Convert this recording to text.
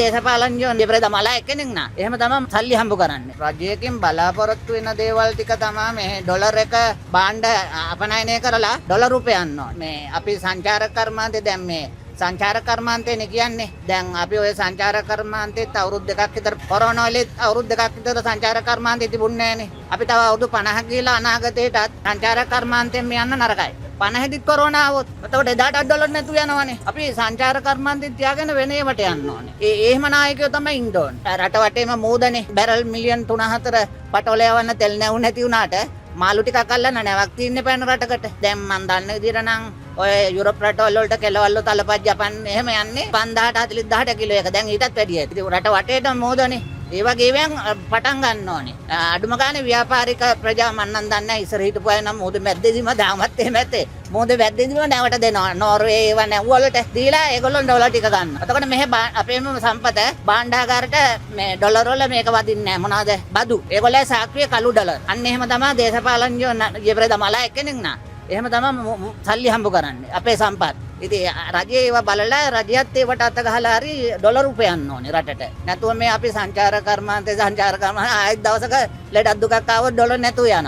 දේශපාලනඥයෝ දෙපරදමලා එක්කෙනෙක් නා. එහෙම තමයි සල්ලි හම්බ කරන්නේ. රජයකින් බලාපොරොත්තු වෙන දේවල් ටික තමයි මේ ඩොලර් එක භාණ්ඩ අපනයනය කරලා ඩොලර් රුපයන්න ඕනේ. මේ අපි සංචාරක කර්මාන්තේ දැන් මේ සංචාරක කර්මාන්තේනේ කියන්නේ. දැන් අපි ওই සංචාරක කර්මාන්තෙත් අවුරුදු දෙකක් විතර කොරෝනා වලත් අවුරුදු දෙකක් විතර සංචාරක කර්මාන්තේ තිබුණේ නැහනේ. අපි තව අවුරුදු 50 ගිහලා අනාගතේටත් සංචාරක කර්මාන්තයෙන් යන්න නරකයි. 50 කොරෝනා આવොත් එතකොට එදාට ඩොලර් නැතු යනවනේ. අපි සංචාර කර්මාන්තෙන් තියාගෙන වෙන ඒවට යන්න ඕනේ. එහෙම නායකයෝ තමයි ඉන්න ඕනේ. රට වටේම මූදනේ බැරල් මිලියන් 3-4 පටවල යවන්න තෙල් නැවු නැති වුණාට මාළු ටිකක් අල්ලන්න නැවක් තියෙන්නේ පැන රටකට. දැන් මන් දන්න විදිහට නම් ඔය යුරෝප් රටවල් වලට කෙලවල්ල තලපත් ජපන් එහෙම යන්නේ 5000 40000 කිලෝ එක. දැන් ඊටත් වැඩිය. ඉතින් රට වටේටම මූදනේ. ඒ වගේ ඒවාන් පටන් ගන්න ඕනේ. අඩුම ගානේ ව්‍යාපාරික ප්‍රජා මන්නම් දන්නේ ඉස්සර හිටපු අය නම් මොකද මැද්දේදීම දාමත් එහෙම ඇත්තේ. මොකද මැද්දේදීම නැවට දෙනවා. නෝර්වේ ඒවා නැව්වලට දීලා ඒගොල්ලෝ ඩොලර් ටික ගන්නවා. එතකොට මෙහෙ අපේම සම්පත භාණ්ඩාගාරට මේ ඩොලර් වල මේක වදින්නේ නැහැ. මොනවද? බදු. ඒගොල්ලෝ සාක්කුවේ කළු ඩොලර්. අන්න එහෙම තමයි දේශපාලනඥයෝ ජීපරදමලා එක්කෙනෙක් නා. එහෙම තමයි සල්ලි හම්බ කරන්නේ. අපේ සම්පත්. ඉතින් රජය ඒවා බලලා රජයත් ඒවට අත ගහලා හරි ඩොලර් උපයන්න ඕනේ රටට. නැතුව මේ අපි සංචාර කර්මාන්තේ ආයෙත් දවසක ලෙඩක් දුකක් ආවොත් ඩොලර් නැතුව යනවා.